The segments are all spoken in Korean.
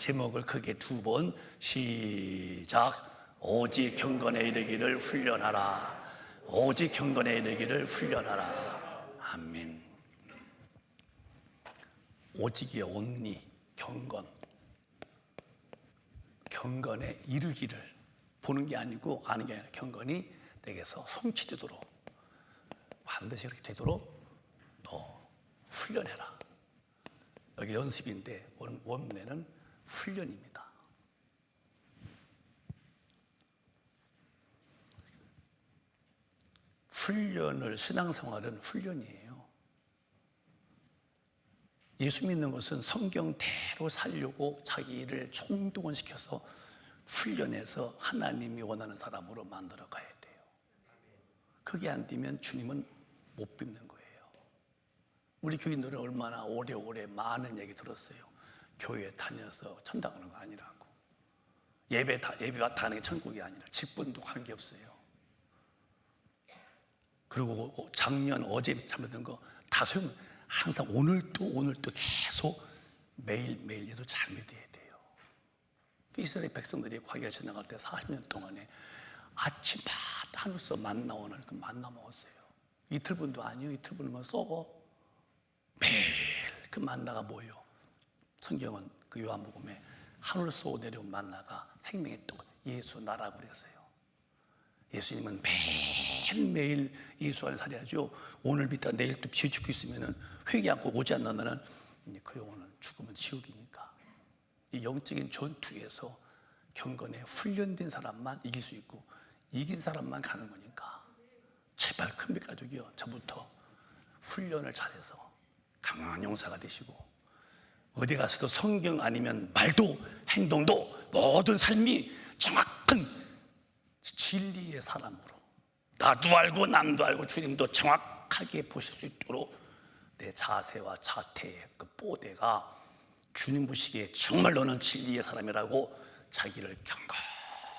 제목을 크게 두 번 시작. 오직 경건에 이르기를 훈련하라. 오직 경건에 이르기를 훈련하라. 아멘. 오직이 온리, 경건. 경건에 이르기를 보는 게 아니고 아는 게 아니라 경건이 내게서 성취되도록, 반드시 그렇게 되도록 너 훈련해라. 여기 연습인데 원문에는 훈련입니다. 훈련을, 신앙생활은 훈련이에요. 예수 믿는 것은 성경대로 살려고 자기를 총동원시켜서 훈련해서 하나님이 원하는 사람으로 만들어 가야 돼요. 그게 안 되면 주님은 못 뵙는 거예요. 우리 교인들은 얼마나 오래오래 많은 얘기 들었어요. 교회 다녀서 천당 가는 거 아니라고. 예배가 다는 게 천국이 아니라 직분도 관계없어요. 그리고 작년, 어제 잠든 거 다 소용, 항상 오늘도 계속 매일매일 예수 잘 믿어야 돼요. 이스라엘 백성들이 광야 지나갈 때 40년 동안에 아침마다 하늘에서 만나 오는 그 만나 먹었어요. 이틀분도 아니요. 이틀분이면 썩어. 매일 그 만나가 뭐예요? 성경은 그 요한복음에 하늘에서 내려온 만나가 생명의 떡, 예수 나라고 그랬어요. 예수님은 매일매일 예수 안에 살아야죠. 오늘 믿다 내일 또 지어 죽고 있으면 회개 않고 오지 않는다면 그 영혼은 죽으면 지옥이니까. 이 영적인 전투에서 경건에 훈련된 사람만 이길 수 있고 이긴 사람만 가는 거니까 제발 큰빛 가족이요, 저부터 훈련을 잘해서 강한 용사가 되시고 어디 가서도 성경 아니면 말도 행동도 모든 삶이 정확한 진리의 사람으로, 나도 알고 남도 알고 주님도 정확하게 보실 수 있도록 내 자세와 자태의 그 뽀대가 주님 보시기에 정말 너는 진리의 사람이라고 자기를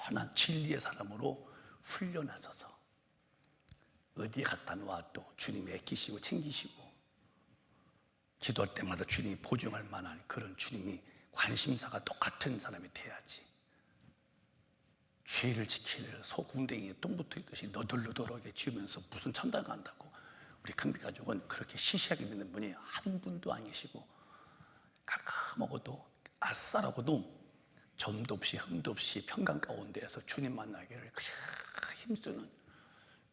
경건한 진리의 사람으로 훈련하셔서 어디에 갔다 놓아도 주님이 애끼시고 챙기시고 기도할 때마다 주님이 보증할 만한 그런 주님이 관심사가 똑같은 사람이 돼야지. 죄를 지키는 소궁뎅이에 똥 붙어있듯이 너덜너덜하게 지으면서 무슨 천당 간다고. 우리 큰빛 가족은 그렇게 시시하게 믿는 분이 한 분도 안 계시고 깔끔하고도 아싸라고도 점도 없이 흠도 없이 평강 가운데에서 주님 만나기를 힘쓰는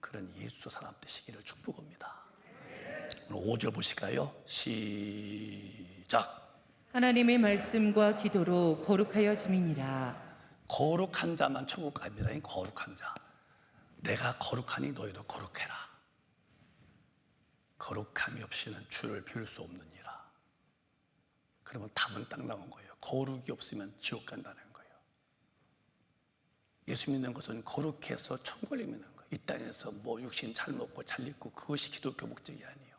그런 예수 사람 되시기를 축복합니다. 오늘 5절 보실까요? 시작. 하나님의 말씀과 기도로 거룩하여짐이니라. 거룩한 자만 천국 갑니다. 거룩한 자. 내가 거룩하니 너희도 거룩해라. 거룩함이 없이는 주를 비울 수 없느니라. 그러면 답은 딱 나온 거예요. 거룩이 없으면 지옥 간다는 거예요. 예수 믿는 것은 거룩해서 천국을 믿는 거예요. 이 땅에서 뭐 육신 잘 먹고 잘 입고 그것이 기독교 목적이 아니에요.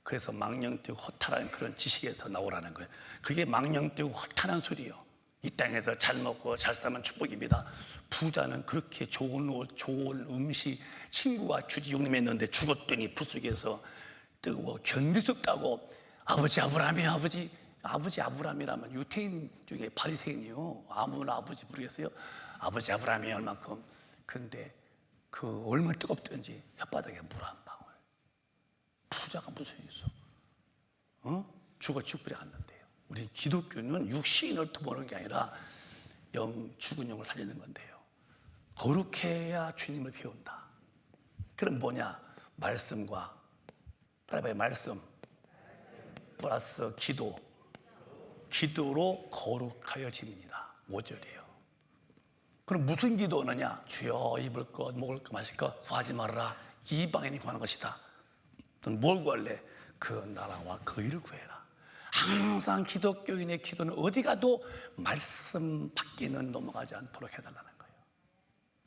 그래서 망령되고 허탈한 그런 지식에서 나오라는 거예요. 그게 망령되고 허탈한 소리예요. 이 땅에서 잘 먹고 잘 살면 축복입니다. 부자는 그렇게 좋은 옷, 좋은 음식, 친구가 주지 용림했는데 죽었더니 부속에서 뜨거워 견딜 수 없다고. 아버지 아브라함이요. 아버지 아브라함이라면 유태인 중에 바리새인이요. 아무나 아버지 모르겠어요. 아버지 아브라함이 얼만큼. 근데 그 얼마나 뜨겁던지 혓바닥에 물 한 방울. 부자가 무슨 있어? 죽어 죽부려 갔는데요. 우리 기독교는 육신을 도모하는 게 아니라 죽은 영을 살리는 건데요. 거룩해야 주님을 배운다. 그럼 뭐냐? 말씀과 따라해봐요. 말씀 플러스 기도. 기도로 거룩하여짐이니라. 5절이에요. 그럼 무슨 기도느냐? 주여 입을 것, 먹을 것, 마실 것 구하지 말아라. 이방인이 구하는 것이다. 너는 뭘 구할래? 그 나라와 그 일을 구해라. 항상 기독교인의 기도는 어디 가도 말씀 밖에는 넘어가지 않도록 해달라는 거예요.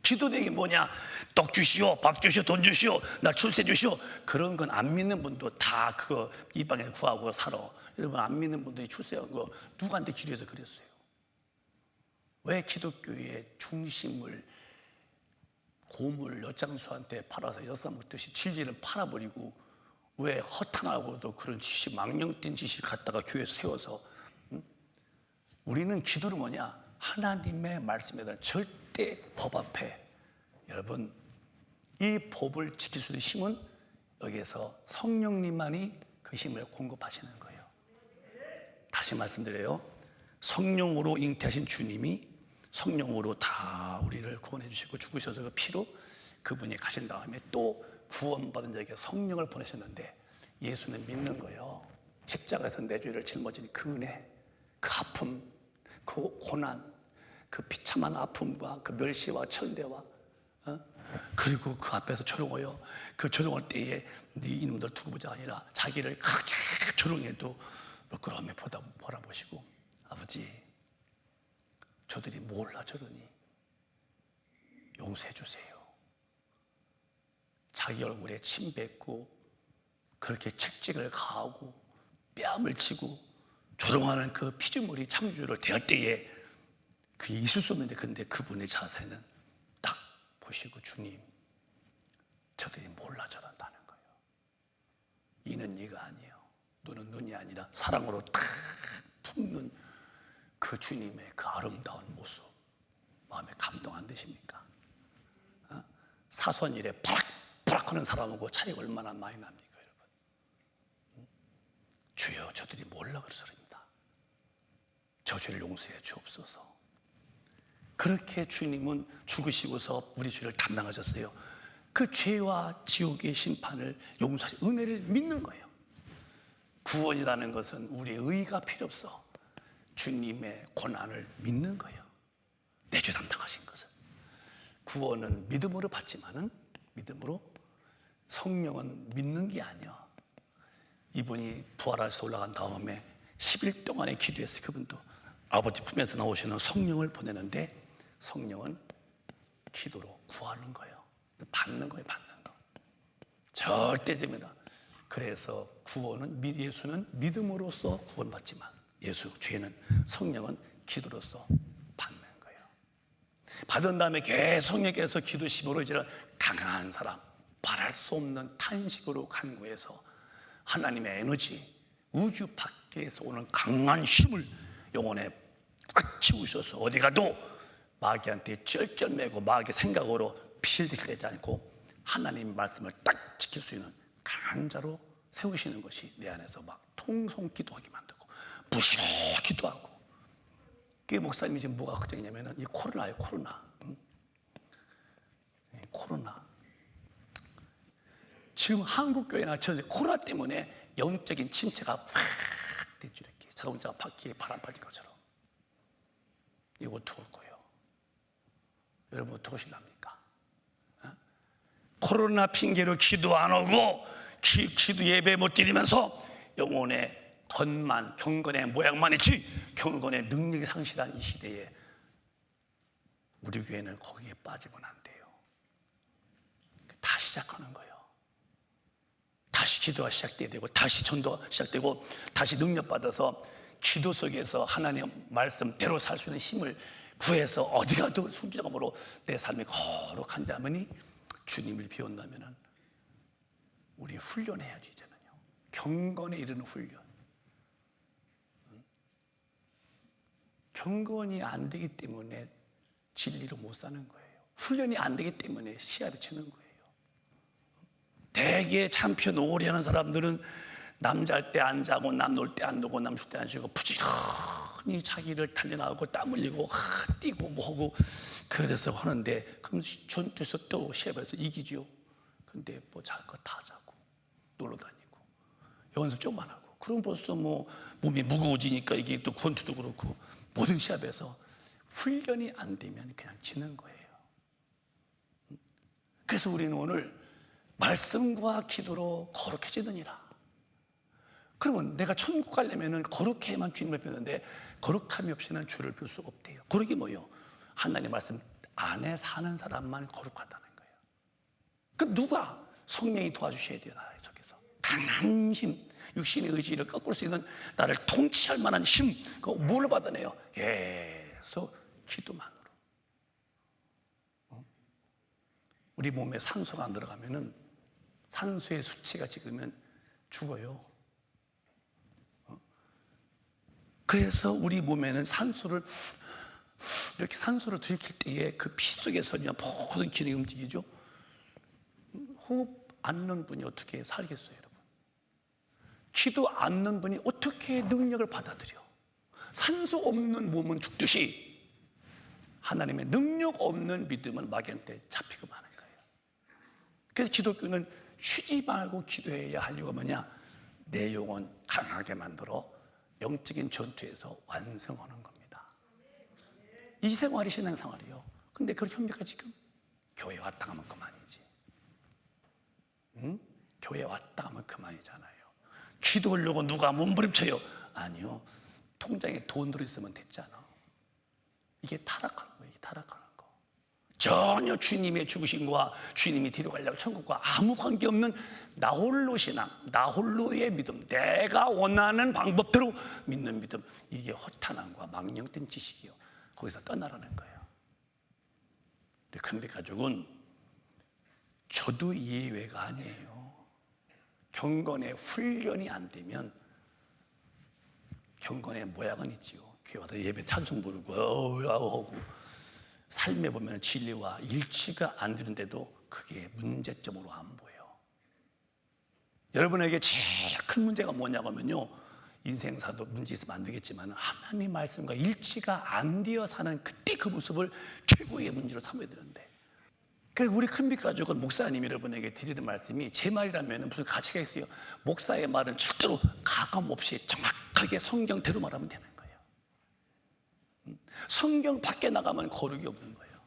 기도 내용이 뭐냐? 떡 주시오, 밥 주시오, 돈 주시오, 나 출세 주시오. 그런 건 안 믿는 분도 다 그거 이방에 구하고 살아. 여러분, 안 믿는 분들이 출세한 거 누구한테 기도해서 그랬어요? 왜 기독교의 중심을 고물 엿장수한테 팔아서 엿삼 먹듯이 진리를 팔아버리고 왜 허탄하고도 그런 지식, 망령된 지식 갖다가 교회에서 세워서 우리는 기도를 뭐냐? 하나님의 말씀에 대한 절대 법 앞에, 여러분, 이 법을 지킬 수 있는 힘은 여기에서 성령님만이 그 힘을 공급하시는 거예요. 다시 말씀드려요. 성령으로 잉태하신 주님이 성령으로 다 우리를 구원해 주시고 죽으셔서 그 피로 그분이 가신 다음에 또 구원받은 자에게 성령을 보내셨는데, 예수는 믿는 거예요. 십자가에서 내 죄를 짊어진 그 은혜, 그 아픔, 그 고난, 그 비참한 아픔과 그 멸시와 천대와 그리고 그 앞에서 조롱하여, 그 조롱할 때에 네 이놈들 두고 보자 아니라 자기를 그렇게 조롱해도 부끄러움에 보라보시고, 아버지 저들이 몰라 저러니 용서해 주세요. 자기 얼굴에 침 뱉고 그렇게 책찍을 가하고 뺨을 치고 조롱하는 그 피조물이 창조주를 대할 때에 그게 있을 수 없는데, 근데 그분의 자세는 딱 보시고, 주님 저들이 몰라 저런다는 거예요. 이는 이가 아니에요. 눈은 눈이 아니라 사랑으로 탁 품는 그 주님의 그 아름다운 모습, 마음에 감동 안 되십니까? 사소한 일에 바락바락 하는 사람하고 차이가 얼마나 많이 납니까, 여러분? 주여 저들이 몰라 그러소리입니다. 저 죄를 용서해 주옵소서. 그렇게 주님은 죽으시고서 우리 죄를 담당하셨어요. 그 죄와 지옥의 심판을 용서하신 은혜를 믿는 거예요. 구원이라는 것은 우리의 의가 필요 없어. 주님의 고난을 믿는 거예요. 내 죄 담당하신 것을. 구원은 믿음으로 받지만은, 믿음으로, 성령은 믿는 게 아니야. 이분이 부활해서 올라간 다음에 10일 동안의 기도했어요. 그분도 아버지 품에서 나오시는 성령을 보내는데, 성령은 기도로 구하는 거예요. 받는 거예요, 받는 거. 절대됩니다. 그래서 구원은, 예수는 믿음으로써 구원받지만, 죄는, 성령은 기도로써 받는 거예요. 받은 다음에 계속 성령께서 기도 심으로 이제 강한 사람, 말할 수 없는 탄식으로 간구해서 하나님의 에너지, 우주 밖에서 오는 강한 힘을 영혼에 꽉 채우셔서 어디 가도 마귀한테 쩔쩔매고 마귀의 생각으로 피실피실대지 않고 하나님 말씀을 딱 지킬 수 있는 강한 자로 세우시는 것이 내 안에서 막 통성 기도하게 만들고 무시로 기도하고. 그게 목사님이 지금 뭐가 걱정이냐면은 이 코로나예요, 코로나. 코로나. 지금 한국교회나 전 코로나 때문에 영적인 침체가 확 됐죠. 이렇게 자동차가 바퀴에 바람 빠진 것처럼. 이거 어떻게 올 거예요? 여러분 어떻게 하실랍니까? 코로나 핑계로 기도 안 오고 기도 예배 못 드리면서 영혼의 겉만, 경건의 모양만 있지 경건의 능력이 상실한 이 시대에 우리 교회는 거기에 빠지면 안 돼요. 다 시작하는 거예요. 다시 기도가 시작돼야 되고, 다시 전도가 시작되고, 다시 능력받아서 기도 속에서 하나님 말씀대로 살 수 있는 힘을 구해서 어디 가도 순종함으로 내 삶이 거룩한 자면이 주님을 비운다면은 우리 훈련해야지. 이제는요, 경건에 이르는 훈련. 경건이 안 되기 때문에 진리로 못 사는 거예요. 훈련이 안 되기 때문에 시야를 치는 거예요. 대개 참편 오래 하는 사람들은 남 잘 때 안 자고, 남 놀 때 안 놀고, 남 쉴 때 안 쉬고 부지런히 자기를 달려나가고 땀 흘리고 뛰고 뭐하고 그래서 하는데, 그럼 전투에서 또 시합에서 이기죠. 근데 뭐 잘 거 다 자고 놀러 다니고 연습 좀만 하고, 그럼 벌써 뭐 몸이 무거워지니까 이게 또 권투도 그렇고 모든 시합에서 훈련이 안 되면 그냥 지는 거예요. 그래서 우리는 오늘 말씀과 기도로 거룩해지느니라. 그러면 내가 천국 가려면 거룩해야만 주님을 뵙는데, 거룩함이 없이는 주를 뵐 수가 없대요. 거룩이 뭐예요? 하나님 말씀 안에 사는 사람만 거룩하다는 거예요. 그 누가? 성령이 도와주셔야 돼요. 나의 속에서 강한 힘, 육신의 의지를 꺾을 수 있는, 나를 통치할 만한 힘, 그거 뭘로 받아내요? 계속 기도만으로. 우리 몸에 산소가 안 들어가면은, 산소의 수치가 지으면 죽어요. 그래서 우리 몸에는 산소를 들이킬 때에 그 피 속에서 그냥 모든 기능이 움직이죠. 호흡 않는 분이 어떻게 살겠어요, 여러분? 기도 않는 분이 어떻게 능력을 받아들여? 산소 없는 몸은 죽듯이 하나님의 능력 없는 믿음은 막연때 잡히고 마는 거예요. 그래서 기독교는 쉬지 말고 기도해야 할 이유가 뭐냐? 내 영혼 강하게 만들어 영적인 전투에서 완성하는 겁니다. 이 생활이 신앙생활이에요. 근데 그런 현미가 지금 교회 왔다 가면 그만이지. 응? 교회 왔다 가면 그만이잖아요. 기도하려고 누가 몸부림쳐요? 아니요. 통장에 돈 들어있으면 됐잖아. 이게 타락하는 거예요. 이게 타락하는 거. 전혀 주님의 죽으심과 주님이 데려가려고 천국과 아무 관계없는 나홀로 신앙, 나홀로의 믿음, 내가 원하는 방법대로 믿는 믿음, 이게 허탄함과 망령된 지식이에요. 거기서 떠나라는 거예요. 우리 큰배 가족은 저도 예외가 아니에요. 경건의 훈련이 안 되면 경건의 모양은 있지요. 교회 와서 예배 찬송 부르고 하고 삶에 보면 진리와 일치가 안 되는데도 그게 문제점으로 안 보여. 여러분에게 제일 큰 문제가 뭐냐고 하면요, 인생사도 문제 있으면 안 되겠지만 하나님 말씀과 일치가 안 되어 사는 그때 그 모습을 최고의 문제로 삼아야 되는데, 그래서 우리 큰빛 가족은 목사님 여러분에게 드리는 말씀이 제 말이라면 무슨 가치가 있어요? 목사의 말은 절대로 가감 없이 정확하게 성경대로 말하면 되는 거예요. 성경 밖에 나가면 거룩이 없는 거예요.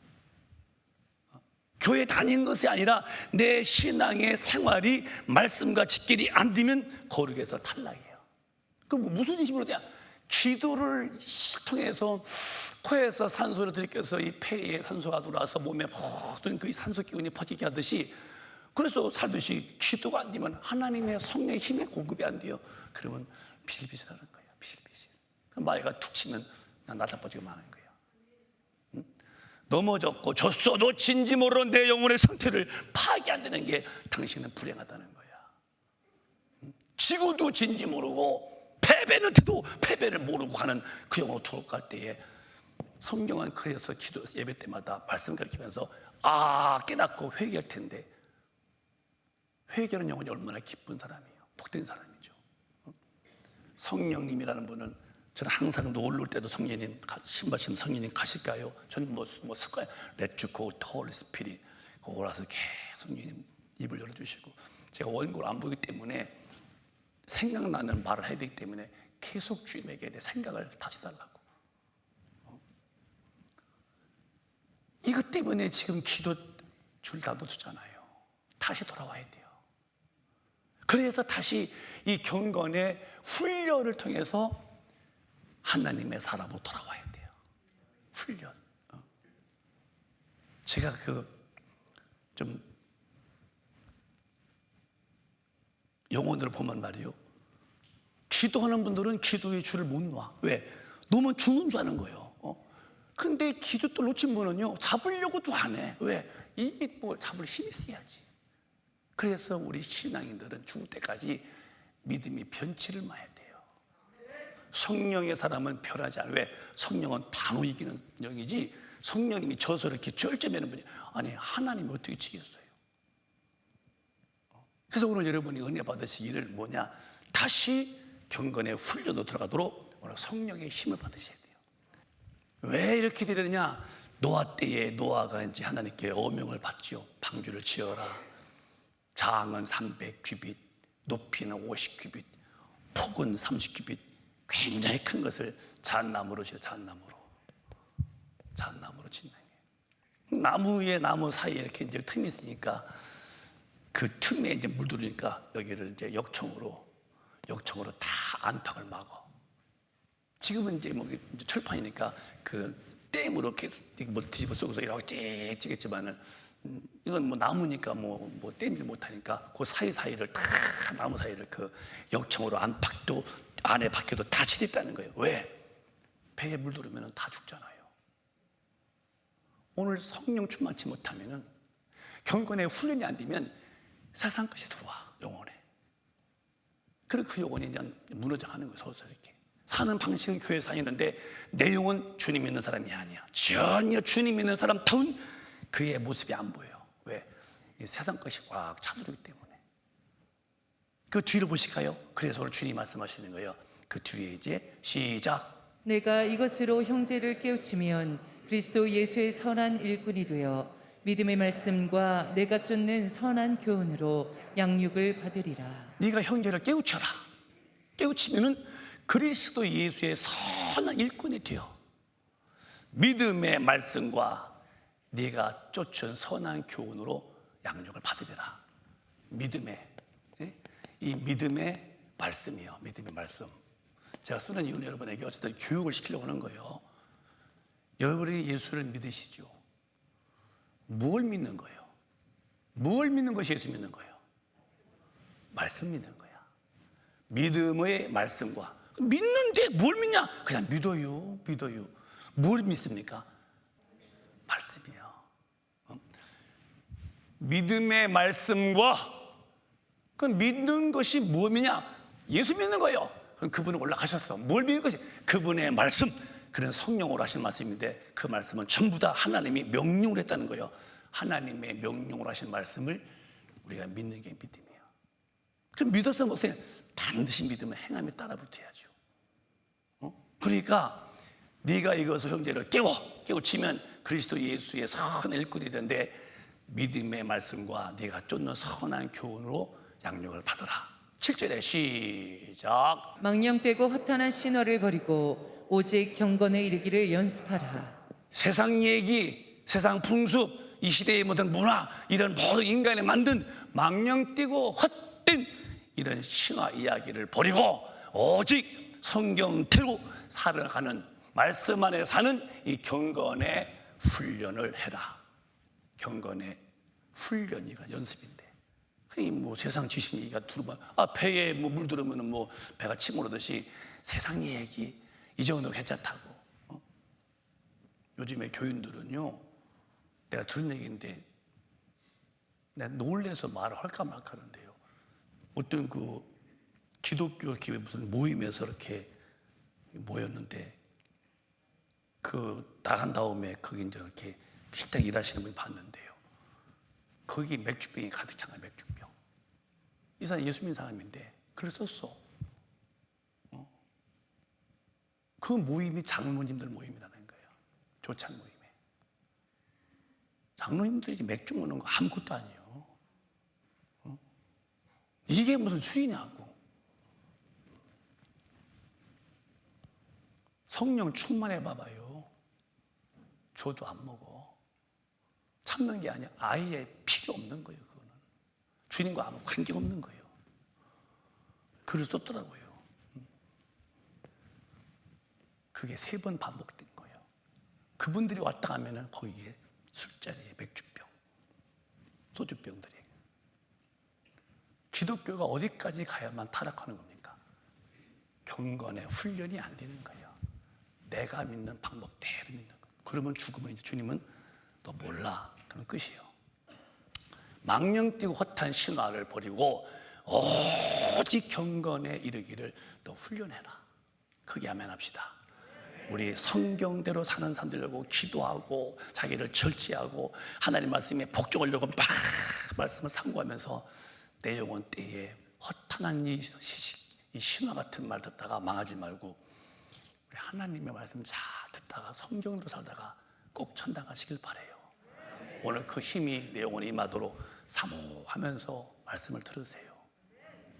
교회 다니는 것이 아니라 내 신앙의 생활이 말씀과 직결이 안 되면 거룩에서 탈락이에요. 그럼 무슨 힘으로 돼야? 기도를 통해서 코에서 산소를 들이켜서 이 폐에 산소가 들어와서 몸에 모든 그 산소 기운이 퍼지게 하듯이, 그래서 살듯이 기도가 안 되면 하나님의 성령의 힘의 공급이 안 돼요. 그러면 비실비실하는 거예요. 비실비실. 마이가 툭 치면 그냥 나자빠지고 마는 거예요. 넘어졌고 졌어도 진지 모르는 내 영혼의 상태를 파악이 안 되는 게 당신은 불행하다는 거야. 지구도 진지 모르고 패배는 돼도 패배를 모르고 가는 그 영혼으로 돌아갈 때에, 성경은 그래서 기도 예배 때마다 말씀 가르치면서 깨닫고 회개할 텐데, 회개하는 영혼이 얼마나 기쁜 사람이에요. 복된 사람이죠. 성령님이라는 분은, 저는 항상 놀러 올 때도 성령님, 신바신 성령님 가실까요? 저는 뭐 쓸까요? Let you go to Holy Spirit. 거기 올라서 계속 성령님 입을 열어주시고, 제가 원고를 안 보기 때문에 생각나는 말을 해야 되기 때문에 계속 주님에게 내 생각을 다시 달라고. 이것 때문에 지금 기도 줄 다 놓쳤잖아요. 다시 돌아와야 돼요. 그래서 다시 이 경건의 훈련을 통해서 하나님의 사람으로 돌아와야 돼요. 훈련. 제가 좀 영혼으로 보면 말이요, 기도하는 분들은 기도의 줄을 못 놔. 왜? 놓으면 죽는 줄 아는 거예요. 근데 기도 또 놓친 분은요, 잡으려고도 안 해. 왜? 이게 뭐 잡을 힘이 있어야지. 그래서 우리 신앙인들은 죽을 때까지 믿음이 변치를 마야 돼요. 성령의 사람은 변하지 않아요. 왜? 성령은 단호 이기는 영이지, 성령님이 져서 이렇게 절제하는 분이, 아니 하나님이 어떻게 지겠어요? 그래서 오늘 여러분이 은혜 받으시기를 뭐냐? 다시 경건의 훈련으로 들어가도록 오늘 성령의 힘을 받으셔야 돼요. 왜 이렇게 되느냐? 노아 때에 노아가 이제 하나님께 어명을 받죠. 방주를 지어라. 장은 300규빗, 높이는 50규빗, 폭은 30규빗, 굉장히 큰 것을 잣나무로 지어, 잣나무로 짓는 거예요. 나무에 나무 사이에 이렇게 이제 틈이 있으니까 그 틈에 이제 물 들으니까 여기를 이제 역청으로 다 안팎을 막어. 지금은 이제 뭐 이제 철판이니까 그 댐으로 이렇게 뭐 뒤집어 쓰고서 이렇게 찍겠지만은, 이건 뭐 나무니까 뭐 댐지 못하니까 그 사이사이를 다, 나무 사이를 그 역청으로 안팎도 안에 밖에도 다 칠했다는 거예요. 왜? 배에 물 들으면 다 죽잖아요. 오늘 성령 충만치 못하면은, 경건의 훈련이 안 되면 세상 것이 들어와 영혼에. 그리고 그 영혼이 이제 무너져가는 거예요. 서서 이렇게 사는 방식은 교회 다니는데 내용은 주님 믿는 사람이 아니야. 전혀 주님 믿는 사람다운 그의 모습이 안 보여요. 왜? 이 세상 것이 꽉 차두르기 때문에. 그 뒤를 보실까요? 그래서 오늘 주님 말씀하시는 거예요. 그 뒤에 이제 시작. 내가 이것으로 형제를 깨우치면 그리스도 예수의 선한 일꾼이 되어 믿음의 말씀과 내가 쫓는 선한 교훈으로 양육을 받으리라. 네가 형제를 깨우쳐라. 깨우치면은 그리스도 예수의 선한 일꾼이 되어 믿음의 말씀과 네가 쫓은 선한 교훈으로 양육을 받으리라. 믿음의, 이 믿음의 말씀이요. 믿음의 말씀. 제가 쓰는 이유는 여러분에게 어쨌든 교육을 시키려고 하는 거예요. 여러분이 예수를 믿으시죠. 뭘 믿는 거예요? 뭘 믿는 것이 예수 믿는 거예요? 말씀 믿는 거야. 믿음의 말씀과. 믿는데 뭘 믿냐? 그냥 믿어요. 믿어요. 뭘 믿습니까? 말씀이요. 믿음의 말씀과 그 믿는 것이 무엇이냐? 예수 믿는 거예요. 그럼 그분은 올라가셨어. 뭘 믿는 것이? 그분의 말씀. 그런 성령으로 하신 말씀인데 그 말씀은 전부 다 하나님이 명령을 했다는 거예요. 하나님의 명령으로 하신 말씀을 우리가 믿는 게 믿음이에요. 그럼 믿어서 무슨 반드시 믿으면 행함에 따라 붙어야죠. 그러니까 네가 이것을 형제를 깨우치면 그리스도 예수의 선한 일꾼이 되는데 믿음의 말씀과 네가 쫓는 선한 교훈으로 양육을 받으라. 7절에 시작. 망령되고 허탄한 신화를 버리고 오직 경건에 이르기를 연습하라. 세상 얘기, 세상 풍습, 이 시대의 모든 문화, 이런 모든 인간이 만든 망령되고 헛된 이런 신화 이야기를 버리고 오직 성경대로 살아가는 말씀 안에 사는 이 경건의 훈련을 해라. 경건의 훈련이가 연습인데, 뭐 세상 지식 얘기가 들으면 배에 뭐 물 들으면 뭐 배가 침 오르듯이 세상 얘기 이 정도 괜찮다고. 요즘에 교인들은요, 내가 들은 얘기인데 내가 놀래서 말을 할까 말까 하는데요. 어떤 그 기독교 교회 무슨 모임에서 이렇게 모였는데 그 나간 다음에 거기 이제 이렇게 식당 일하시는 분이 봤는데요. 거기 맥주병이 가득 찬 거야, 맥주병. 이 사람 예수 믿는 사람인데 글을 썼어. 그 모임이 장로님들 모임이라는 거예요. 조찬 모임에. 장로님들이 맥주 먹는 거 아무것도 아니에요. 이게 무슨 술이냐고. 성령 충만해 봐봐요. 줘도 안 먹어. 참는 게 아니야. 아예 필요 없는 거예요. 그거는 주님과 아무 관계 없는 거예요. 글을 썼더라고요. 그게 3번 반복된 거예요. 그분들이 왔다 가면은 거기에 술자리에 맥주병, 소주병들이. 기독교가 어디까지 가야만 타락하는 겁니까? 경건의 훈련이 안 되는 거예요. 내가 믿는 방법대로 믿는 거예요. 그러면 죽으면 이제 주님은 너 몰라. 그런 끝이에요. 망령되고 헛한 신화를 버리고 오직 경건에 이르기를 너 훈련해라. 크게 아멘합시다. 우리 성경대로 사는 사람들하고 기도하고 자기를 절제하고 하나님 말씀에 복종하려고 막 말씀을 상고하면서 내 영혼 때에 허탄한 이 신화 같은 말 듣다가 망하지 말고 우리 하나님의 말씀 잘 듣다가 성경으로 살다가 꼭 천당 가시길 바라요. 오늘 그 힘이 내 영혼에 임하도록 사모하면서 말씀을 들으세요.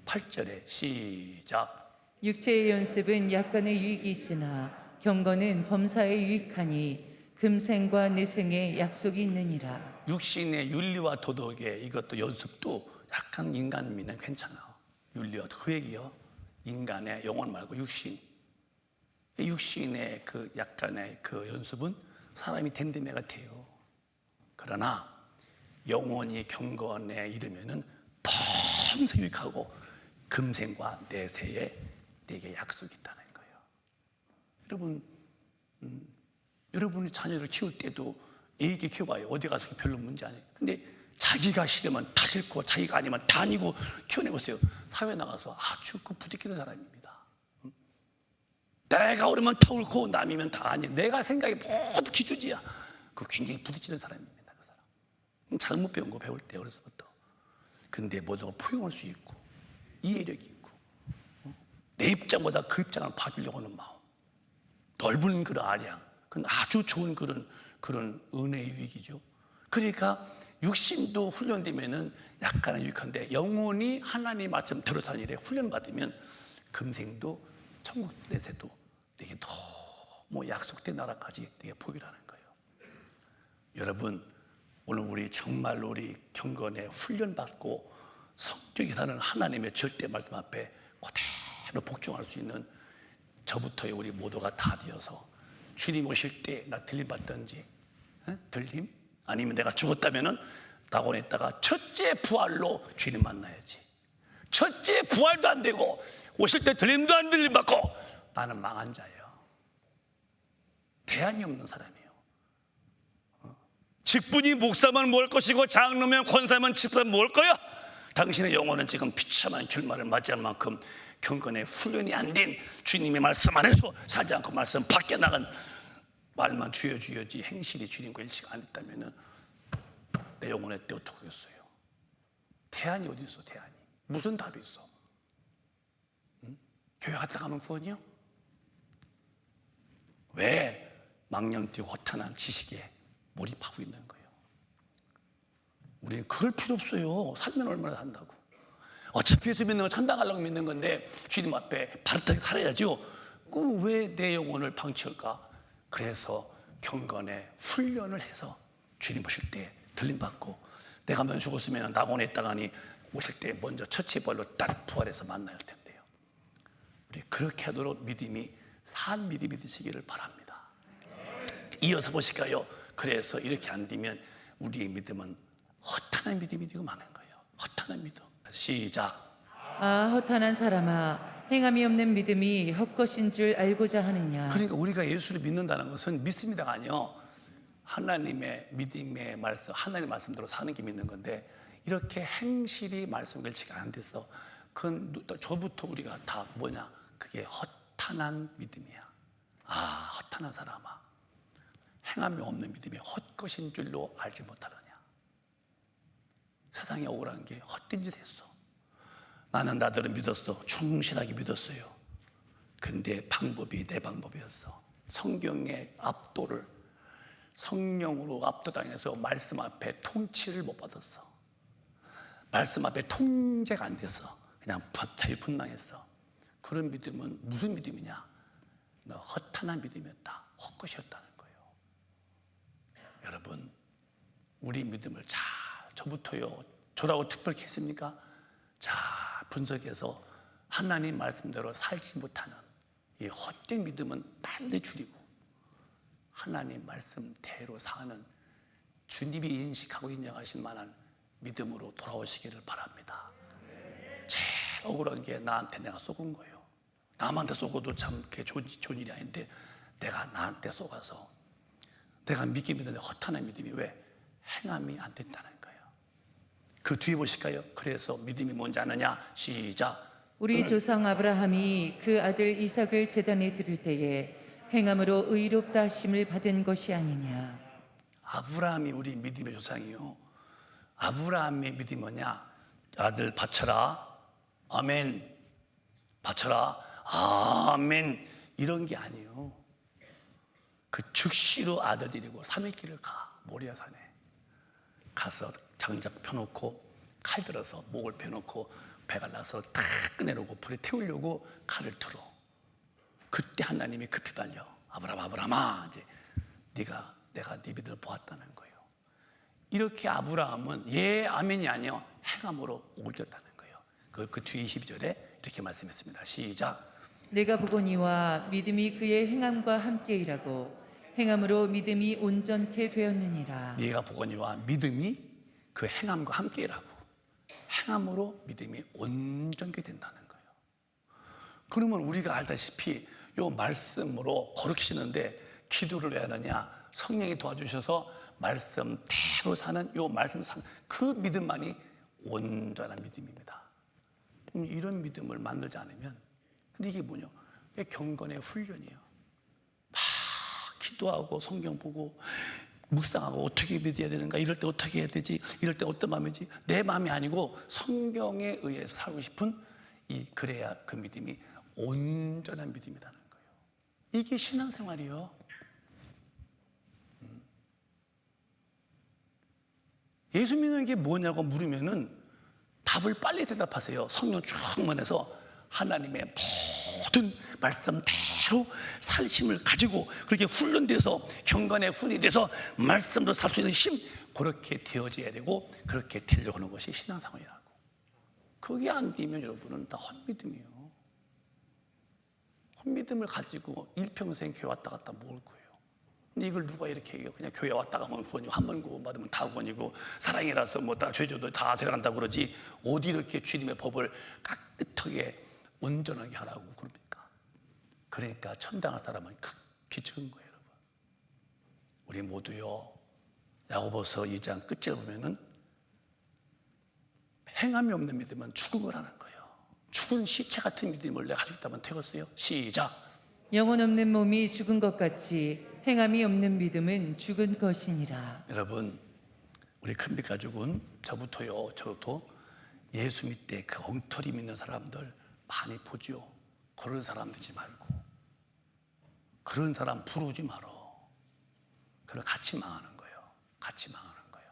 8절에 시작. 육체의 연습은 약간의 유익이 있으나 경건은 범사에 유익하니 금생과 내생에 약속이 있느니라. 육신의 윤리와 도덕의 이것도 연습도 약간 인간 미는 괜찮아. 윤리와 그 얘기요. 인간의 영혼 말고 육신. 육신의 그 약간의 그 연습은 사람이 됨됨이가 돼요. 그러나 영혼이 경건에 이르면은 범사 유익하고 금생과 내세에 내게 약속이 있다는 거예요. 여러분, 여러분이 자녀를 키울 때도 애기 키워봐요. 어디 가서 별로 문제 아니에요. 근데 자기가 싫으면 다 싫고 자기가 아니면 다 아니고 키워내보세요. 사회 나가서 아주 그 부딪히는 사람입니다. 내가 오르면 다 옳고 남이면 다 아니. 내가 생각이 모두 기준이야. 그 굉장히 부딪히는 사람입니다. 그 사람. 잘못 배운 거 배울 때 어려서부터. 근데 모든 걸 포용할 수 있고 이해력이 있고 내 입장보다 그 입장을 봐주려고 하는 마음, 넓은 그런 아량, 그건 아주 좋은 그런 은혜의 유익이죠. 그러니까 육신도 훈련되면은 약간은 유익한데 영혼이 하나님 말씀대로 사는 일에 훈련받으면 금생도 천국 내세도 되게 너무 약속된 나라까지 되게 보이라는 거예요. 여러분, 오늘 우리 정말로 우리 경건에 훈련받고 성격이 사는 하나님의 절대 말씀 앞에 그대로 복종할 수 있는 저부터의 우리 모두가 다 되어서 주님 오실 때 나 들림 받든지 들림? 아니면 내가 죽었다면은 낙원에다가 첫째 부활로 주님 만나야지. 첫째 부활도 안 되고 오실 때 들림도 안 들림 받고 나는 망한 자예요. 대안이 없는 사람이에요. 직분이 목사면 뭘 것이고 장로면 권사면 집사면 뭘 거야? 당신의 영혼은 지금 비참한 결말을 맞이할 만큼 경건의 훈련이 안 된 주님의 말씀 안에서 살지 않고 말씀 밖에 나간 말만 주여주여지 행실이 주님과 일치가 안 됐다면 내 영혼의 때 어떻게 하겠어요? 대안이 어디 있어? 대안이 무슨 답이 있어? 교회 갔다 가면 구원이요? 왜 망령되고 허탄한 지식에 몰입하고 있는 거예요? 우리는 그럴 필요 없어요. 살면 얼마나 산다고. 어차피 예수 믿는 건 천당 가려고 믿는 건데 주님 앞에 바르게 살아야죠. 그 왜 내 영혼을 방치할까? 그래서 경건에 훈련을 해서 주님 오실 때 들림받고 내가 먼저 죽었으면 낙원에 있다가니 오실 때 먼저 첫째 벌로 딱 부활해서 만나야 할 텐데요. 우리 그렇게 하도록 믿음이 산 믿음이 되시기를 바랍니다. 이어서 보실까요? 그래서 이렇게 안 되면 우리의 믿음은 허탄한 믿음이 되고 마는 거예요. 허탄한 믿음. 시작. 아, 허탄한 사람아, 행함이 없는 믿음이 헛것인 줄 알고자 하느냐. 그러니까 우리가 예수를 믿는다는 것은 믿습니다가 아니요, 하나님의 믿음의 말씀, 하나님의 말씀대로 사는 게 믿는 건데 이렇게 행실이 말씀과 일치가 안 돼서 그건 저부터 우리가 다 뭐냐, 그게 허탄한 믿음이야. 아, 허탄한 사람아, 행함이 없는 믿음이 헛것인 줄로 알지 못하느냐. 세상에 억울한 게 헛된 짓 했어. 나는 나들은 믿었어. 충실하게 믿었어요. 근데 방법이 내 방법이었어. 성경의 압도를 성령으로 압도당해서 말씀 앞에 통치를 못 받았어. 말씀 앞에 통제가 안 돼서 그냥 자유분방했어. 그런 믿음은 무슨 믿음이냐? 허탄한 믿음이었다. 헛것이었다는 거예요. 여러분, 우리 믿음을 잘, 저부터요, 저라고 특별히 했습니까? 잘 분석해서 하나님 말씀대로 살지 못하는 이 헛된 믿음은 빨리 줄이고 하나님 말씀대로 사는 주님이 인식하고 인정하실 만한 믿음으로 돌아오시기를 바랍니다. 제일 억울한 게 나한테 내가 속은 거예요. 남한테 속어도 참 그게 좋은 일이 아닌데 내가 나한테 속아서 내가 믿긴 믿는데 허탄한 믿음이 왜 행함이 안 된다는 거예요. 그 뒤에 보실까요? 그래서 믿음이 뭔지 아느냐? 시작. 우리 조상 아브라함이 그 아들 이삭을 제단에 드릴 때에 행함으로 의롭다 하심을 받은 것이 아니냐. 아브라함이 우리 믿음의 조상이요. 아브라함의 믿음이 뭐냐? 아들 바쳐라, 아멘. 바쳐라, 아멘. 이런 게 아니에요. 그 즉시로 아들 데리고 3일 길을 가. 모리아산에 가서 장작 펴놓고 칼 들어서 목을 펴놓고 배가 나서 탁 꺼내놓고 불에 태우려고 칼을 틀어. 그때 하나님이 급히 발려. 아브라함아, 이제 내가 네 믿음을 보았다는 거예요. 이렇게 아브라함은 예 아멘이 아니요, 행함으로 옮겼다는 거예요. 그 뒤에 12절에 이렇게 말씀했습니다. 시작. 내가 보거니와 믿음이 그의 행함과 함께 일하고 행함으로 믿음이 온전케 되었느니라. 네가 보거니와 믿음이 그 행함과 함께 일하고 행함으로 믿음이 온전케 된다는 거예요. 그러면 우리가 알다시피 이 말씀으로 거룩히시는데 기도를 왜 하느냐? 성령이 도와주셔서 말씀대로 사는 이 말씀 사는 그 믿음만이 온전한 믿음입니다. 이런 믿음을 만들지 않으면, 근데 이게 뭐냐? 이게 경건의 훈련이에요. 막 기도하고 성경 보고 묵상하고 어떻게 믿어야 되는가, 이럴 때 어떻게 해야 되지, 이럴 때 어떤 마음이지, 내 마음이 아니고 성경에 의해서 살고 싶은 그래야 그 믿음이 온전한 믿음이라는 거예요. 이게 신앙생활이요. 예수 믿는 게 뭐냐고 물으면은 답을 빨리 대답하세요. 성령 충만해서 하나님의 모든 말씀대로 살 힘을 가지고 그렇게 훈련돼서 경건에 훈이 돼서 말씀으로 살 수 있는 힘, 그렇게 되어져야 되고 그렇게 되려고 하는 것이 신앙생활이라고. 그게 안 되면 여러분은 다 헛믿음이에요. 헛믿음을 가지고 일평생 교회 왔다 갔다 뭘 구해요? 근데 이걸 누가 이렇게 해요? 그냥 교회 왔다 가면 구원이고 한 번 구원받으면 다 구원이고 사랑이라서 뭐 다 죄져도 다 데려간다고 그러지, 어디 이렇게 주님의 법을 깍듯하게 온전하게 하라고 그럽니까? 그러니까 천당할 사람은 극히 적은 거예요, 여러분. 우리 모두요, 야고보서 2장 끝을 보면은 행함이 없는 믿음은 죽은 거라는 거예요. 죽은 시체 같은 믿음을 내가 가지고 있다면 되겠어요? 시작. 영혼 없는 몸이 죽은 것 같이 행함이 없는 믿음은 죽은 것이니라. 여러분, 우리 큰빛 가족은 저부터요, 저도 예수 믿때 그 엉터리 믿는 사람들 많이 보죠. 그런 사람 되지 말고, 그런 사람 부르지 말어. 그럼 같이 망하는 거예요. 같이 망하는 거예요.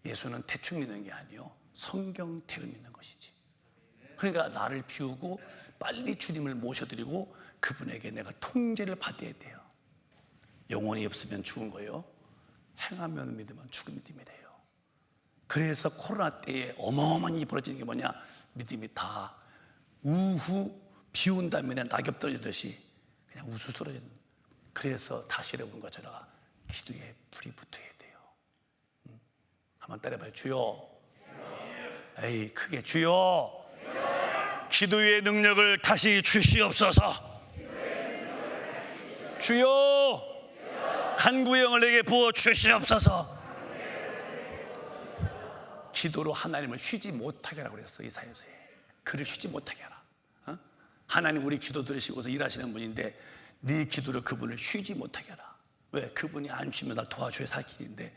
예수는 대충 믿는 게 아니요, 성경대로 믿는 것이지. 그러니까 나를 비우고 빨리 주님을 모셔드리고 그분에게 내가 통제를 받아야 돼요. 영혼이 없으면 죽은 거예요. 행하면 믿으면 죽은 믿음이래요. 그래서 코로나 때에 어마어마한 일이 벌어지는 게 뭐냐, 믿음이 다 우후 비 온 다음에 낙엽 떨어지듯이 그냥 우수 떨어지는. 그래서 다시 여러분 것처럼 기도에 불이 붙어야 돼요. 한번 따라해봐요. 주여. 에이, 크게 주여. 기도의 능력을 다시 주시옵소서. 주여, 간구의 영을 내게 부어 주시옵소서. 기도로 하나님을 쉬지 못하게 하라고 그랬어. 이사야서에. 그를 쉬지 못하게 하라. 하나님 우리 기도 들으시고서 일하시는 분인데 네 기도로 그분을 쉬지 못하게 하라. 왜? 그분이 안 쉬면 날 도와줘야 살 길인데,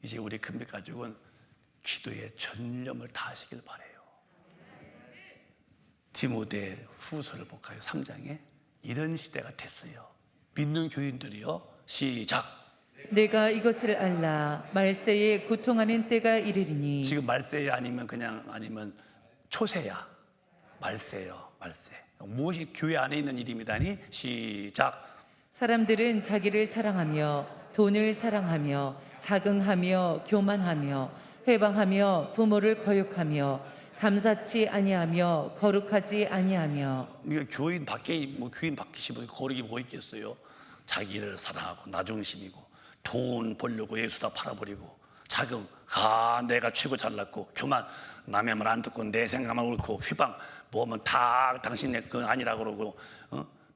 이제 우리 금빛 가족은 기도에 전념을 다하시길 바래요. 디모데 후서를 볼까요? 3장에 이런 시대가 됐어요. 믿는 교인들이요, 시작. 내가 이것을 알라. 말세에 고통하는 때가 이르리니. 지금 말세야 아니면 초세야? 말세요. 말세. 무엇이 교회 안에 있는 일입니다니? 시작. 사람들은 자기를 사랑하며 돈을 사랑하며 자긍하며 교만하며 회방하며 부모를 거역하며 감사치 아니하며 거룩하지 아니하며. 그러니까 교인 밖에 교인 바뀌시면 거룩이 뭐 있겠어요? 자기를 사랑하고 나중심이고 돈 벌려고 예수다 팔아버리고 자긍, 내가 최고 잘났고 교만, 남의 말 안 듣고 내 생각만 옳고 휘방, 뭐면 다 당신의 그 아니라고 그러고,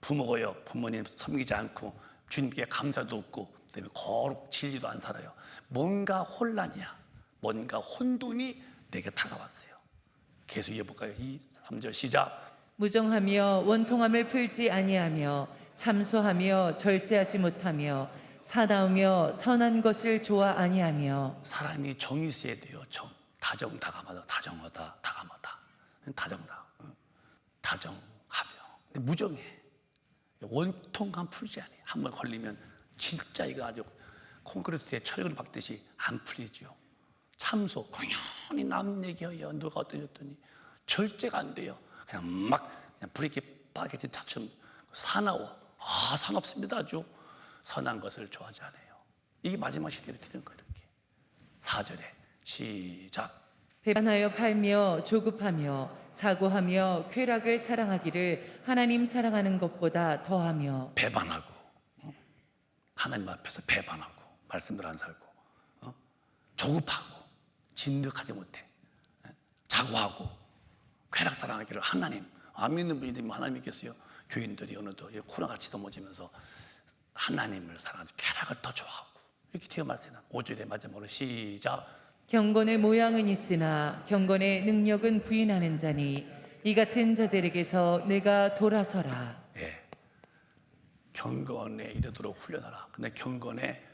부모고요, 부모님 섬기지 않고 주님께 감사도 없고 그다음에 거룩 진리도 안 살아요. 뭔가 혼란이야. 뭔가 혼돈이 내게 다가왔어요. 계속 이어볼까요? 3절 시작. 무정하며 원통함을 풀지 아니하며 참소하며 절제하지 못하며 사나우며 선한 것을 좋아 아니하며. 사람이 정이 있어야 돼요. 정. 다정하다. 다정하며. 근데 무정해. 원통함 풀지 않아요. 한번 걸리면 진짜 이거 아주 콘크리트에 철근을 박듯이 안 풀리죠. 참소, 공연히 남 얘기해요. 누가 어떠셨더니 절제가 안 돼요. 그냥 브레이크 빠개진 차처럼. 사나워. 사납습니다. 아주 선한 것을 좋아하지 않아요. 이게 마지막 시대로 되는 거예요. 이렇게. 4절에 시작. 배반하여 팔며 조급하며 자고하며 쾌락을 사랑하기를 하나님 사랑하는 것보다 더하며. 배반하고, 하나님 앞에서 배반하고 말씀을 안 살고, 조급하고 진득하지 못해, 자고하고 쾌락 사랑하기를 하나님. 안 믿는 분이 되면 하나님 믿겠어요? 교인들이 어느덧 코로나같이 넘어지면서 하나님을 사랑하는 쾌락을 더 좋아하고 이렇게 되어 말씀나. 5절의 마지막으로 시작. 경건의 모양은 있으나 경건의 능력은 부인하는 자니 이 같은 자들에게서 내가 돌아서라. 예. 경건에 이르도록 훈련하라. 근데 경건의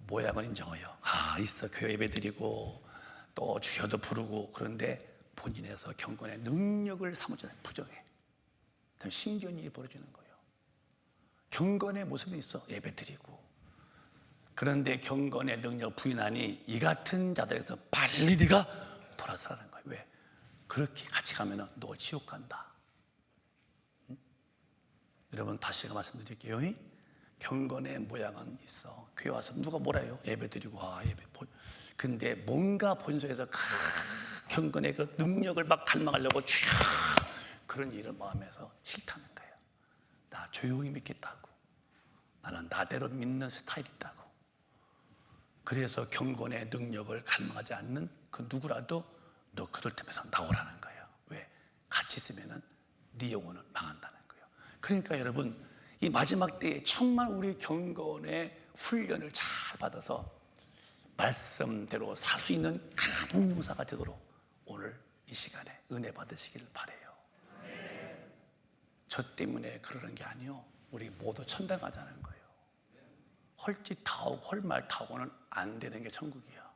모양을 인정해요. 있어 교회 예배드리고 또 주여도 부르고, 그런데 본인에서 경건의 능력을 삼으잖아요. 부정해. 신기한 일이 벌어지는 거예요. 경건의 모습이 있어, 예배드리고. 그런데 경건의 능력 부인하니 이 같은 자들에서 빨리 네가 돌아서라는 거예요. 왜? 그렇게 같이 가면 너 지옥 간다. 여러분, 다시 말씀드릴게요. 경건의 모양은 있어. 교회 와서 누가 뭐라 해요? 예배드리고 예배. 근데 뭔가 본성에서 경건의 그 능력을 막 갈망하려고 그런 일을 마음에서 싫다는 거예요. 나 조용히 믿겠다고. 나는 나대로 믿는 스타일이 있다고. 그래서 경건의 능력을 갈망하지 않는 그 누구라도 너 그들 틈에서 나오라는 거예요. 왜? 같이 있으면 네 영혼은 망한다는 거예요. 그러니까 여러분, 이 마지막 때에 정말 우리 경건의 훈련을 잘 받아서 말씀대로 살 수 있는 강한 용사가 되도록 오늘 이 시간에 은혜 받으시길 바라요. 저 때문에 그러는 게 아니요, 우리 모두 천당 가자는 거예요. 헐짓 다 하고 헐말 다 하고는 안 되는 게 천국이야.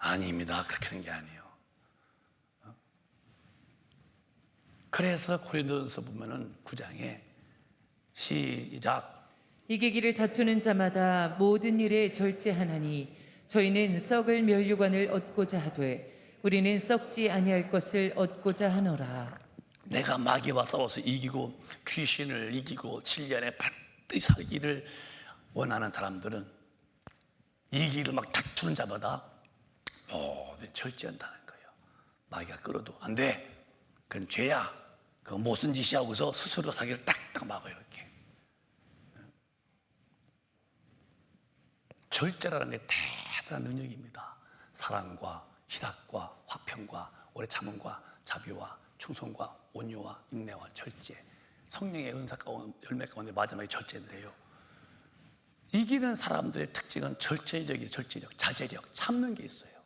아닙니다. 그렇게 되는 게 아니에요. 그래서 고린도전서 보면은 9장에 시작. 이기기를 다투는 자마다 모든 일에 절제하나니 저희는 썩을 면류관을 얻고자 하되 우리는 썩지 아니할 것을 얻고자 하노라. 내가 마귀와 싸워서 이기고 귀신을 이기고 진리안에 반드시 살기를 원하는 사람들은 이 길을 막 다투는 자마다 절제한다는 거예요. 마귀가 끌어도 안 돼. 그건 죄야. 그건 무슨 짓이야 하고서 스스로 자기를 딱딱 막아요. 이렇게. 절제라는 게 대단한 능력입니다. 사랑과 희락과 화평과 오래 참음과 자비와 충성과 온유와 인내와 절제, 성령의 은사 가운데 열매 가운데 마지막에 절제인데요. 이기는 사람들의 특징은 절제력이에요. 절제력, 자제력, 참는 게 있어요.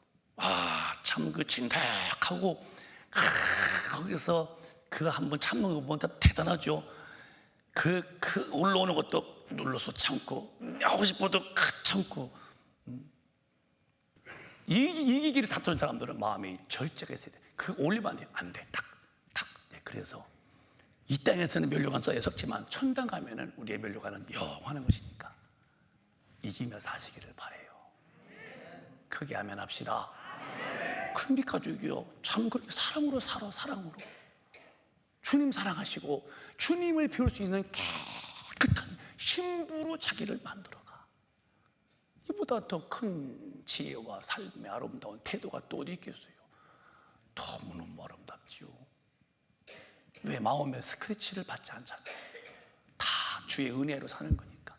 참 그 진득하고 거기서 그 한번 참는 거 보면 대단하죠. 그 올라오는 것도 눌러서 참고, 하고 싶어도 참고. 이기기를 다투는 사람들은 마음이 절제가 있어야 돼. 그 올리면 안 돼. 탁. 그래서 이 땅에서는 면류관 써야 썩지만 천당 가면은 우리의 면류관은 영원한 것이니까 이기며 사시기를 바라요. 크게 아멘 합시다. 큰 가족이요, 참 그렇게 사랑으로 살아. 사랑으로 주님 사랑하시고 주님을 배울 수 있는 깨끗한 신부로 자기를 만들어가. 이보다 더 큰 지혜와 삶의 아름다운 태도가 또 어디 있겠어요? 너무너무 아름답지요. 왜? 마음에 스크래치를 받지 않잖아요. 다 주의 은혜로 사는 거니까.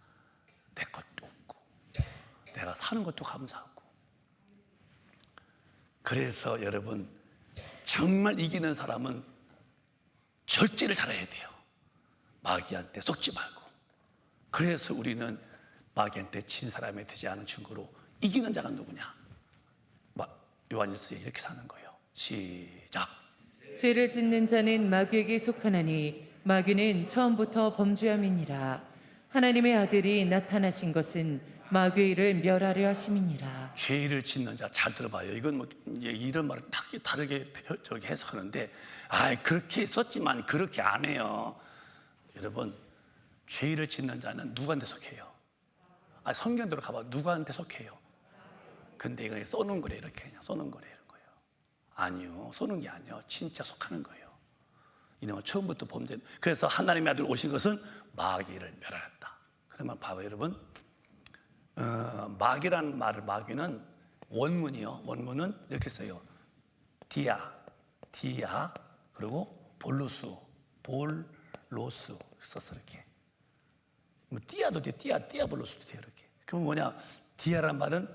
내 것도 없고 내가 사는 것도 감사하고. 그래서 여러분, 정말 이기는 사람은 절제를 잘해야 돼요. 마귀한테 속지 말고. 그래서 우리는 마귀한테 진 사람이 되지 않은 증거로 이기는 자가 누구냐? 요한일서에 이렇게 사는 거예요. 시작. 죄를 짓는 자는 마귀에게 속하나니 마귀는 처음부터 범죄함이니라. 하나님의 아들이 나타나신 것은 마귀의 일을 멸하려 하심이니라. 죄를 짓는 자, 잘 들어봐요. 이건 뭐 이런 말을 다르게 해석하는데, 그렇게 썼지만 그렇게 안 해요. 여러분, 죄를 짓는 자는 누구한테 속해요? 성경대로 가봐. 누구한테 속해요? 근데 이거 쏘는 거래. 이렇게 그냥 쏘는 거래. 이런 거예요. 아니요, 쏘는 게 아니요, 진짜 속하는 거예요. 이놈은 처음부터 범죄. 그래서 하나님의 아들 오신 것은 마귀를 멸하였다. 그러면 봐봐요, 여러분. 마귀라는 말을, 마귀는 원문은 이렇게 써요. 디아, 그리고 볼로스 써서 이렇게. 띠아도 돼, 디아볼로스도 돼요, 이렇게. 그럼 뭐냐? 디아란 말은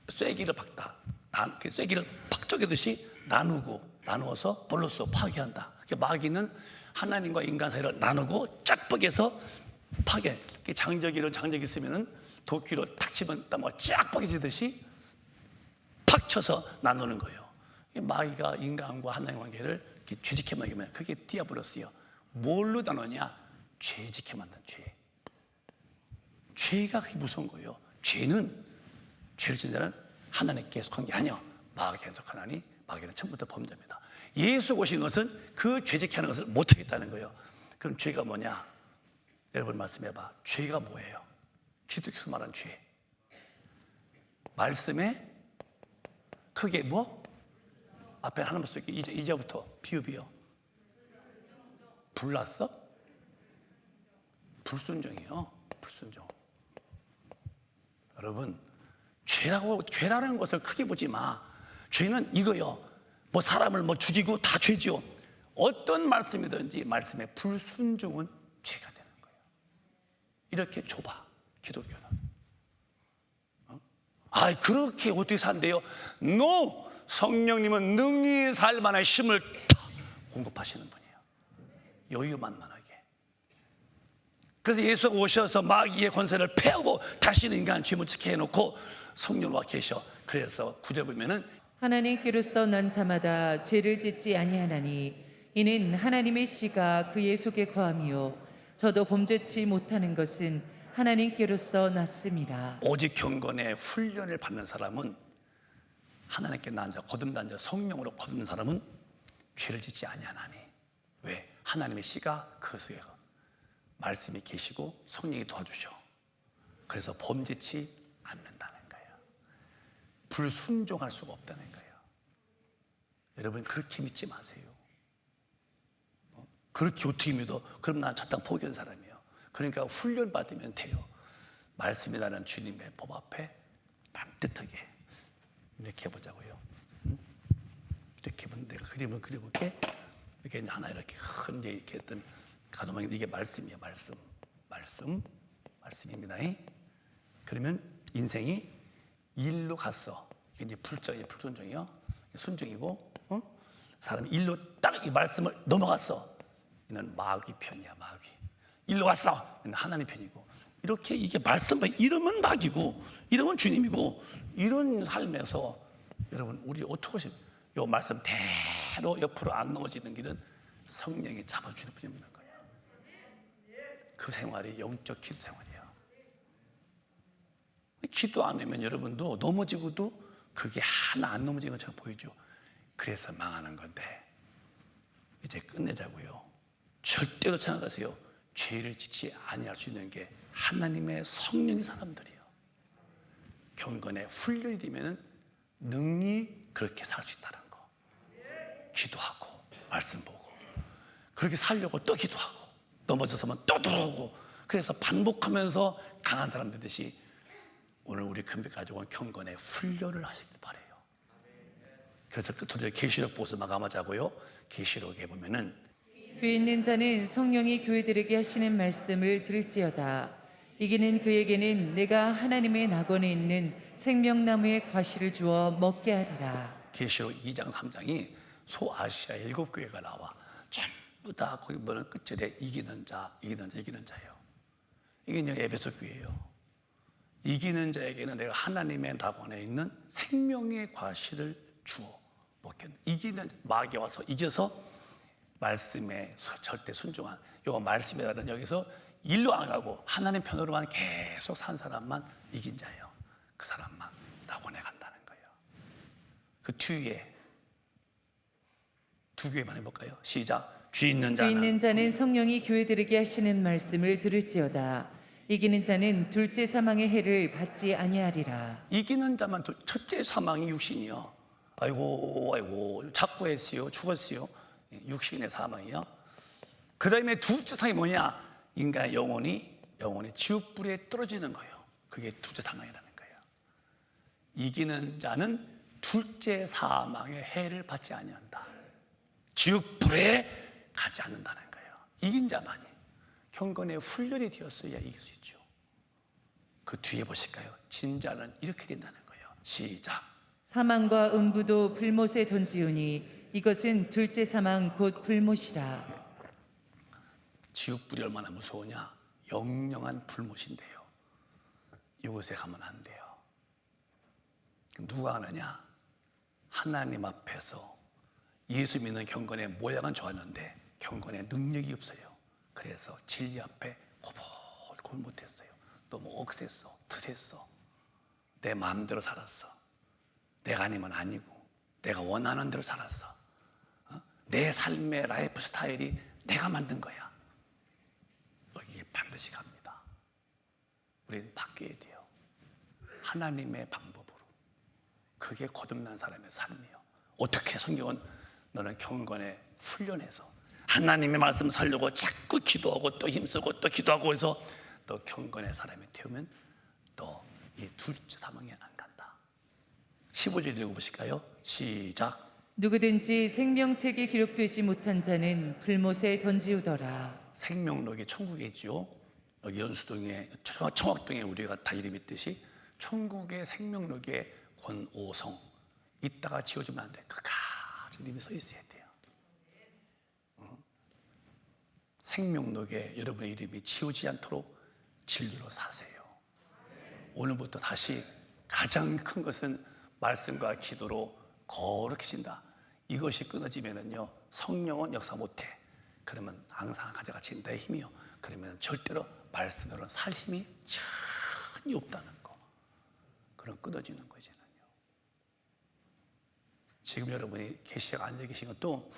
쐐기를 박다. 쐐기를 팍 쪼개듯이 나누어서 볼로스, 파괴한다. 마귀는 하나님과 인간 사이를 나누고 쫙 뻐개서 파괴. 장적이 있으면은 도끼로 탁 치면 쫙 뻐개지듯이 팍 쳐서 나누는 거예요. 마귀가 인간과 하나님의 관계를 이렇게 죄짓게 만들면 그게 디아블로스요. 뭘로 나누냐? 죄짓게 만든 죄. 죄가 그게 무서운 거예요. 죄는, 죄를 지은 자는 하나님께 속한 게 아니야. 마귀에 속하나니 마귀는 처음부터 범죄입니다. 예수 오신 것은 그 죄짓게 하는 것을 못하겠다는 거예요. 그럼 죄가 뭐냐? 여러분 말씀해봐. 죄가 뭐예요? 기독교에서 말하는 죄. 말씀에 크게 뭐? 앞에 하나만 쓸게. 이제부터 비읍이요. 불났어? 불순종이요. 불순종. 여러분, 죄라는 것을 크게 보지 마. 죄는 이거요. 뭐 사람을 뭐 죽이고 다 죄지요. 어떤 말씀이든지 말씀에 불순종은 죄가 되는 거예요. 이렇게 좁아, 기독교는. 그렇게 어떻게 산대요? No! 성령님은 능히 살 만한 힘을 다 공급하시는 분이에요. 여유만만하게. 그래서 예수가 오셔서 마귀의 권세를 패하고 다시는 인간 죄 못 지게 해놓고 성령과 계셔. 그래서 9절 보면은 하나님께로서 난 자마다 죄를 짓지 아니하나니 이는 하나님의 씨가 그의 속에 거함이요 저도 범죄치 못하는 것은 하나님께로서 났습니다. 오직 경건의 훈련을 받는 사람은 하나님께 난 자, 거듭난 자, 성령으로 거듭난 사람은 죄를 짓지 아니하나니. 왜? 하나님의 씨가 그 속에 말씀이 계시고 성령이 도와주셔. 그래서 범죄치 않는다는 거예요. 불순종할 수가 없다는 거예요. 여러분 그렇게 믿지 마세요. 그렇게 어떻게 믿어? 그럼 난 저 땅 포기한 사람이에요. 그러니까 훈련 받으면 돼요. 말씀이라는 주님의 법 앞에 반듯하게 이렇게 해보자고요. 이렇게 보면 내가 그림을 그려볼게. 이렇게 하나 이렇게 큰 이렇게 했던 가늠하게 이게 말씀이에요. 말씀입니다. 그러면 인생이 일로 갔어. 이게 이제 불순종이요. 순종이고, 사람이 일로 딱 이 말씀을 넘어갔어. 이는 마귀 편이야, 마귀. 일로 왔어. 이는 하나님 편이고. 이렇게 이게 말씀, 이름은 마귀고, 이름은 주님이고, 이런 삶에서 여러분 우리 어떻게 하시요? 이 말씀 대로 옆으로 안 넘어지는 길은 성령이 잡아주는 분이 없는 거예요. 그 생활이 영적 기도 생활이에요. 기도 안 하면 여러분도 넘어지고도 그게 하나 안 넘어지는 것처럼 보이죠. 그래서 망하는 건데 이제 끝내자고요. 절대로 생각하세요. 죄를 짓지 아니할 수 있는 게 하나님의 성령의 사람들이에요. 경건의 훈련이 되면 능히 그렇게 살 수 있다는 거. 기도하고 말씀 보고 그렇게 살려고 또 기도하고 넘어져서만 또 돌아오고 그래서 반복하면서 강한 사람 되듯이 오늘 우리 금빛 가족은 경건의 훈련을 하시길 바래요. 그래서 끝으로 계시록 보고서 마감하자고요. 계시록에 보면은 귀 있는 자는 성령이 교회들에게 하시는 말씀을 들을지어다. 이기는 그에게는 내가 하나님의 낙원에 있는 생명나무의 과실을 주어 먹게 하리라. 계시록 2장 3장이 소아시아 7교회가 나와. 전부 다 거기 보면 끝절에 이기는 자예요. 이게 이제 에베소 교회예요. 이기는 자에게는 내가 하나님의 낙원에 있는 생명의 과실을 주어 먹게. 이기는 마귀 와서 이겨서 말씀에 절대 순종한 요 말씀이라는 여기서 일로 안 가고 하나님 편으로만 계속 산 사람만 이긴 자예요. 그 사람만 낙원에 간다는 거예요. 그 뒤에 두 교회만 해볼까요? 시작. 귀 있는 자는 성령이 교회들에게 하시는 말씀을 들을지어다. 이기는 자는 둘째 사망의 해를 받지 아니하리라. 이기는 자만 첫째 사망이 육신이요. 아이고 자꾸 했어요. 죽었어요. 육신의 사망이요. 그 다음에 둘째 사망이 뭐냐? 인간의 영혼이 지옥불에 떨어지는 거예요. 그게 둘째 사망이라는 거예요. 이기는 자는 둘째 사망의 해를 받지 아니한다. 지옥불에 가지 않는다는 거예요. 이긴 자만이 경건의 훈련이 되었어야 이길 수 있죠. 그 뒤에 보실까요? 진자는 이렇게 된다는 거예요. 시작. 사망과 음부도 불못에 던지우니 이것은 둘째 사망 곧 불못이라. 지옥불이 얼마나 무서우냐? 영영한 불못인데요. 이곳에 가면 안 돼요. 그럼 누가 하느냐? 하나님 앞에서 예수 믿는 경건의 모양은 좋았는데 경건의 능력이 없어요. 그래서 진리 앞에 고볼고볼 못했어요. 너무 억셌어, 드셌어. 내 마음대로 살았어. 내가 아니면 아니고 내가 원하는 대로 살았어. 내 삶의 라이프 스타일이 내가 만든 거야. 여기에 반드시 갑니다. 우리는 바뀌어야 돼요. 하나님의 방법으로. 그게 거듭난 사람의 삶이에요. 어떻게 성경은 너는 경건에 훈련해서 하나님의 말씀 살려고 자꾸 기도하고 또 힘쓰고 또 기도하고 해서 너 경건의 사람이 되면 너 이 둘째 사망에 안 간다. 15절 읽어보실까요? 시작. 누구든지 생명책에 기록되지 못한 자는 불못에 던지우더라. 생명록이 천국에 있죠. 여기 연수동에 청학동에 우리가 다 이름 있듯이 천국의 생명록에 권오성 이따가 지워주면 안 돼. 끝까지 이름이 서 있어야 돼요. 생명록에 여러분의 이름이 지우지 않도록 진리로 사세요. 오늘부터 다시 가장 큰 것은 말씀과 기도로 거룩해진다. 이것이 끊어지면은요 성령은 역사 못해. 그러면 항상 가져같이 내 힘이요. 그러면 절대로 말씀으로는 살 힘이 전혀 없다는 거. 그럼 끊어지는 거잖아요. 지금 여러분이 계시가 앉아 계신 것도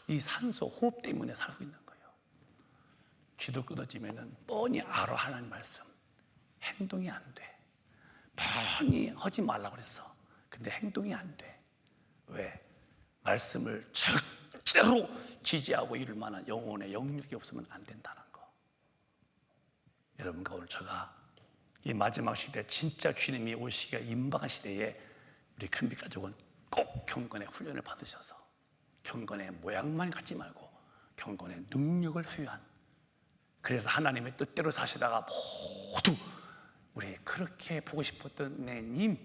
이 산소 호흡 때문에 살고 있는 거예요. 기도 끊어지면은 뻔히 알아. 하나님 말씀 행동이 안 돼. 뻔히 하지 말라고 그랬어. 근데 행동이 안 돼. 왜? 말씀을 절대로 지지하고 이룰 만한 영혼의 영육이 없으면 안 된다는 거. 여러분과 오늘 제가 이 마지막 시대 진짜 주님이 올 시기가 임박한 시대에 우리 큰빛 가족은 꼭 경건의 훈련을 받으셔서 경건의 모양만 갖지 말고 경건의 능력을 소유한, 그래서 하나님의 뜻대로 사시다가 모두 우리 그렇게 보고 싶었던 내님,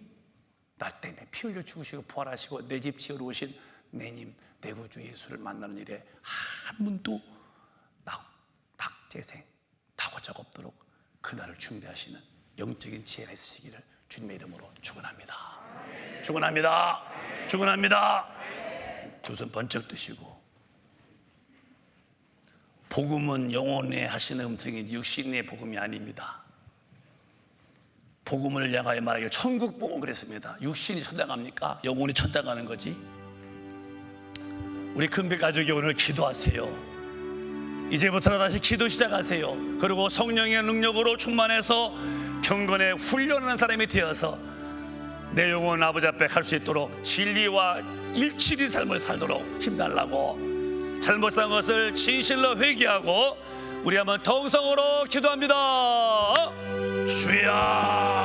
나 때문에 피 흘려 죽으시고 부활하시고 내 집 지으러 오신 내님, 내 구주 예수를 만나는 일에 한 분도 낙재생 다고작 없도록 그날을 준비하시는 영적인 지혜가 있으시기를 주님의 이름으로 축원합니다. 축원합니다. 축원합니다. 두 손 번쩍 드시고, 복음은 영혼에 하시는 음성이지 육신의 복음이 아닙니다. 복음을 향하여 말하기를 천국 복음 그랬습니다. 육신이 천당갑니까? 영혼이 천당가는 거지. 우리 큰빛 가족이 오늘 기도하세요. 이제부터 다시 기도 시작하세요. 그리고 성령의 능력으로 충만해서 경건에 훈련하는 사람이 되어서 내 영혼 아버지 앞에 갈 수 있도록 진리와 일치된 삶을 살도록 힘달라고, 잘못한 것을 진실로 회개하고 우리 한번 통성으로 기도합니다. 주야